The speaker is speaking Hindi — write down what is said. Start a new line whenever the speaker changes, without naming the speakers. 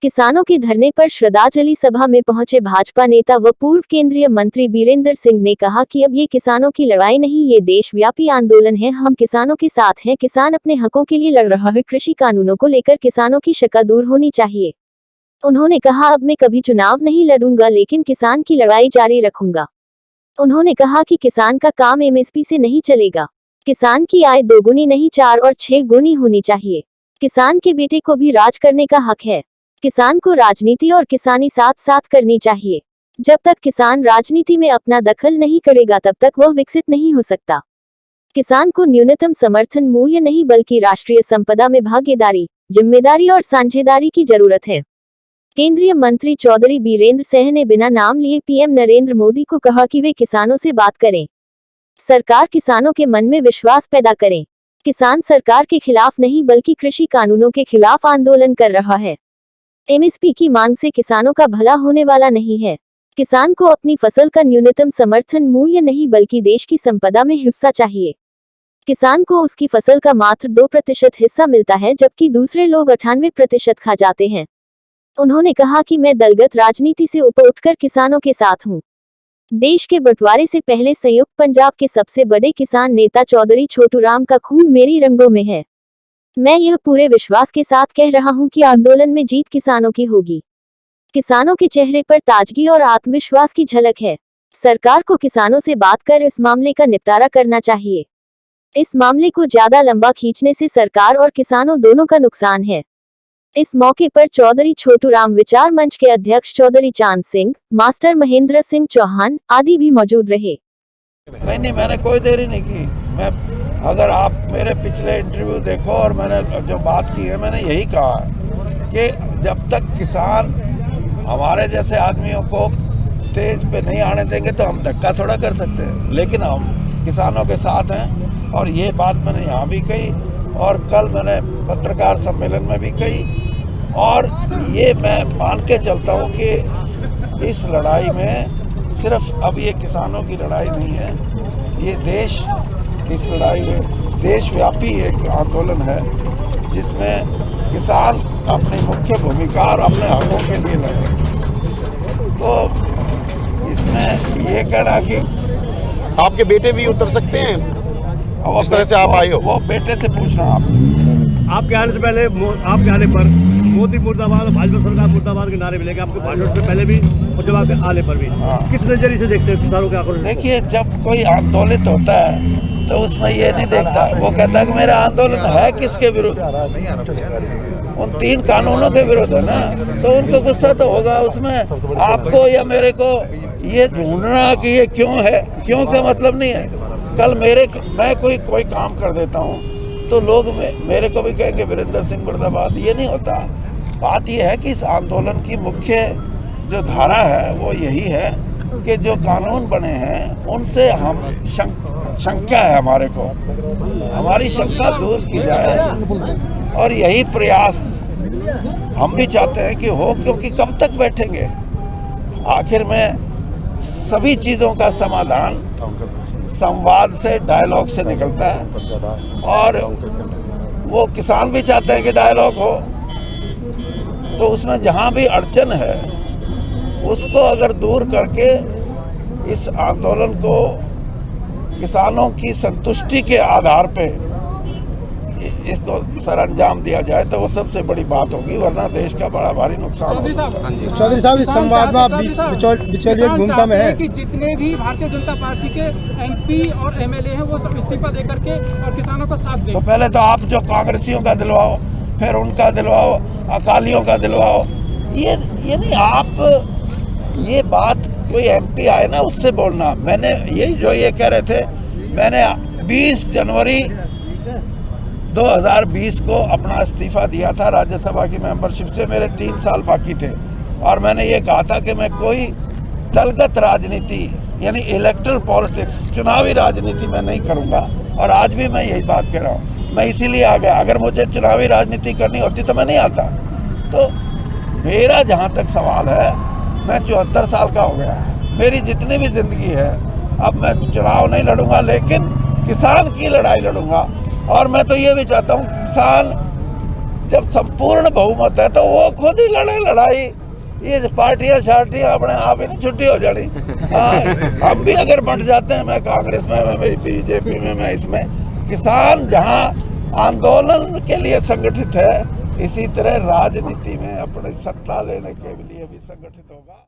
किसानों के धरने पर श्रद्धांजलि सभा में पहुंचे भाजपा नेता व पूर्व केंद्रीय मंत्री बीरेंद्र सिंह ने कहा कि अब ये किसानों की लड़ाई नहीं, ये देशव्यापी आंदोलन है। हम किसानों के साथ हैं। किसान अपने हकों के लिए लड़ रहा है। कृषि कानूनों को लेकर किसानों की शंका दूर होनी चाहिए। उन्होंने कहा, अब मैं कभी चुनाव नहीं लड़ूंगा, लेकिन किसान की लड़ाई जारी रखूंगा। उन्होंने कहा कि किसान का काम एमएसपी से नहीं चलेगा। किसान की आय 2 गुनी नहीं 4 और 6 गुनी होनी चाहिए। किसान के बेटे को भी राज करने का हक है। किसान को राजनीति और किसानी साथ साथ करनी चाहिए। जब तक किसान राजनीति में अपना दखल नहीं करेगा तब तक वह विकसित नहीं हो सकता। किसान को न्यूनतम समर्थन मूल्य नहीं बल्कि राष्ट्रीय संपदा में भागीदारी, जिम्मेदारी और साझेदारी की जरूरत है। केंद्रीय मंत्री चौधरी बीरेंद्र सिंह ने बिना नाम लिए पीएम नरेंद्र मोदी को कहा कि वे किसानों से बात करें। सरकार किसानों के मन में विश्वास पैदा करें। किसान सरकार के खिलाफ नहीं बल्कि कृषि कानूनों के खिलाफ आंदोलन कर रहा है। एमएसपी की मांग से किसानों का भला होने वाला नहीं है। किसान को अपनी फसल का न्यूनतम समर्थन मूल्य नहीं बल्कि देश की संपदा में हिस्सा चाहिए। किसान को उसकी फसल का मात्र 2% हिस्सा मिलता है, जबकि दूसरे लोग 98% खा जाते हैं। उन्होंने कहा कि मैं दलगत राजनीति से ऊपर उठकर किसानों के साथ हूं। देश के बंटवारे से पहले संयुक्त पंजाब के सबसे बड़े किसान नेता चौधरी छोटूराम का खून मेरी रंगों में है। मैं यह पूरे विश्वास के साथ कह रहा हूं कि आंदोलन में जीत किसानों की होगी। किसानों के चेहरे पर ताजगी और आत्मविश्वास की झलक है। सरकार को किसानों से बात कर इस मामले का निपटारा करना चाहिए। इस मामले को ज्यादा लंबा खींचने से सरकार और किसानों दोनों का नुकसान है। इस मौके पर चौधरी छोटूराम विचार मंच के अध्यक्ष चौधरी चांद सिंह, मास्टर महेंद्र सिंह चौहान आदि भी मौजूद रहे।
नहीं, मैंने कोई देरी नहीं की। मैं अगर आप मेरे पिछले इंटरव्यू देखो और मैंने जो बात की है, मैंने यही कहा कि जब तक किसान हमारे जैसे आदमियों को स्टेज पे नहीं आने देंगे तो हम धक्का थोड़ा कर सकते हैं। लेकिन हम किसानों के साथ हैं और ये बात मैंने यहाँ भी कही और कल मैंने पत्रकार सम्मेलन में भी कही। और ये मैं मान के चलता हूँ कि इस लड़ाई में सिर्फ अब ये किसानों की लड़ाई नहीं है, ये देश इस लड़ाई में देशव्यापी एक आंदोलन है जिसमें किसान अपनी मुख्य भूमिका और अपने हकों के लिए लड़े। तो इसमें ये कहना कि
आपके बेटे भी उतर सकते हैं, इस तरह से आप आए हो,
वो बेटे से पूछना।
आपके आने से पहले, आपके आने पर मोदी मुर्दाबाद, भाजपा सरकार मुर्दाबाद के नारे मिलेंगे आपके भाषण से पहले भी और जब आपके आने पर भी। किस नजरिए से देखते हैं किसानों के आक्रोश?
देखिए, जब कोई आंदोलित होता है तो उसमें ये नहीं देखता, वो कहता है कि मेरा आंदोलन है किसके विरुद्ध, उन 3 कानूनों के विरुद्ध है ना, तो उनको गुस्सा तो होगा उसमें। आपको या मेरे को ये ढूंढना कि ये क्यों है, क्यों का मतलब नहीं है। कल मैं कोई काम कर देता हूँ तो लोग मेरे को भी कहेंगे वीरेंद्र सिंह मुर्दाबाद, ये नहीं होता। बात ये है कि इस आंदोलन की मुख्य जो धारा है वो यही है कि जो कानून बने हैं उनसे हम शंका है हमारे को, हमारी शंका दूर की जाए और यही प्रयास हम भी चाहते हैं कि हो, क्योंकि कब तक बैठेंगे। आखिर में सभी चीज़ों का समाधान संवाद से, डायलॉग से निकलता है और वो किसान भी चाहते हैं कि डायलॉग हो। तो उसमें जहाँ भी अड़चन है उसको अगर दूर करके इस आंदोलन को किसानों की संतुष्टि के आधार पे इसको सरअंजाम दिया जाए तो वो सबसे बड़ी बात होगी, वरना देश का बड़ा भारी नुकसान हो सकता है।
चौधरी साहब, इस संवाद में आप बिचौलिए की भूमिका में हैं
कि जितने भी भारतीय जनता पार्टी के एमपी और एमएलए हैं वो सब इस्तीफा दे करके और किसानों का साथ दें।
तो पहले तो आप जो कांग्रेसियों का दिलवाओ, फिर उनका दिलवाओ, अकालियों का दिलवाओ। ये नहीं, आप ये बात कोई एमपी आए ना उससे बोलना। मैंने यही जो ये कह रहे थे, मैंने 20 जनवरी 2020 को अपना इस्तीफा दिया था राज्यसभा की मेंबरशिप से। मेरे 3 साल बाकी थे और मैंने ये कहा था कि मैं कोई दलगत राजनीति यानी इलेक्टरल पॉलिटिक्स, चुनावी राजनीति मैं नहीं करूँगा और आज भी मैं यही बात कह रहा हूँ। मैं इसीलिए आ गया, अगर मुझे चुनावी राजनीति करनी होती तो मैं नहीं आता। तो मेरा जहाँ तक सवाल है, मैं 74 साल का हो गया, मेरी जितनी भी ज़िंदगी है, अब मैं चुनाव नहीं लड़ूंगा लेकिन किसान की लड़ाई लड़ूंगा। और मैं तो ये भी चाहता हूँ किसान जब संपूर्ण बहुमत है तो वो खुद ही लड़े लड़ाई। ये पार्टियां शार्टियां अपने आप ही नहीं छुट्टी हो जानी। हाँ, हम भी अगर बंट जाते हैं, मैं कांग्रेस में, मैं बीजेपी में, मैं इसमें, किसान जहां आंदोलन के लिए संगठित है, इसी तरह राजनीति में अपनी सत्ता लेने के लिए भी संगठित होगा।